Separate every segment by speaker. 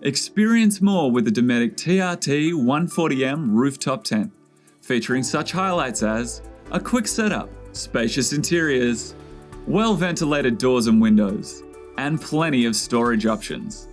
Speaker 1: Experience more with the Dometic TRT140M Rooftop tent, featuring such highlights as a quick setup, spacious interiors, well-ventilated doors and windows, and plenty of storage options.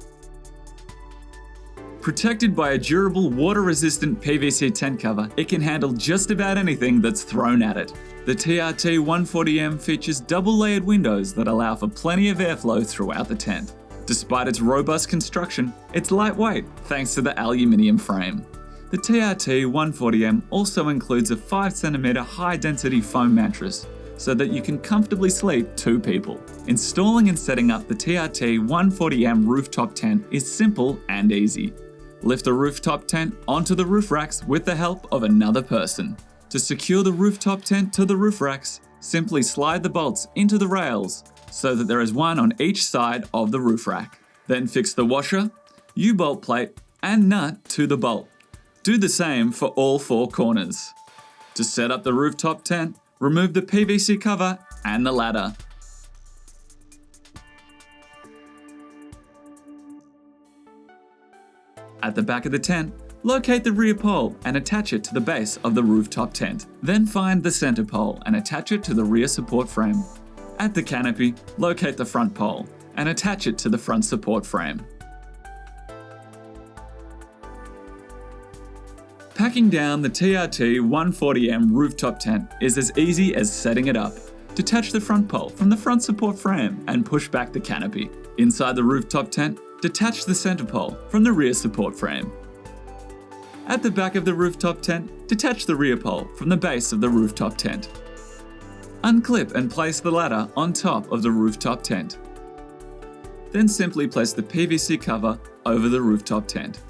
Speaker 1: Protected by a durable water-resistant PVC tent cover, it can handle just about anything that's thrown at it. The TRT140M features double-layered windows that allow for plenty of airflow throughout the tent. Despite its robust construction, it's lightweight thanks to the aluminium frame. The TRT140M also includes a 5cm high-density foam mattress so that you can comfortably sleep 2 people. Installing and setting up the TRT140M rooftop tent is simple and easy. Lift the rooftop tent onto the roof racks with the help of another person. To secure the rooftop tent to the roof racks, simply slide the bolts into the rails so that there is one on each side of the roof rack. Then fix the washer, U-bolt plate, and nut to the bolt. Do the same for all 4 corners. To set up the rooftop tent, remove the PVC cover and the ladder. At the back of the tent, locate the rear pole and attach it to the base of the rooftop tent. Then find the center pole and attach it to the rear support frame. At the canopy, locate the front pole and attach it to the front support frame. Packing down the TRT140M rooftop tent is as easy as setting it up. Detach the front pole from the front support frame and push back the canopy. Inside the rooftop tent, detach the center pole from the rear support frame. At the back of the rooftop tent, detach the rear pole from the base of the rooftop tent. Unclip and place the ladder on top of the rooftop tent. Then simply place the PVC cover over the rooftop tent.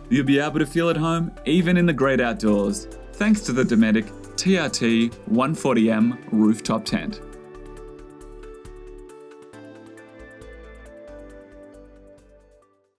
Speaker 1: You'll be able to feel at home even in the great outdoors, thanks to the Dometic TRT140M Rooftop tent.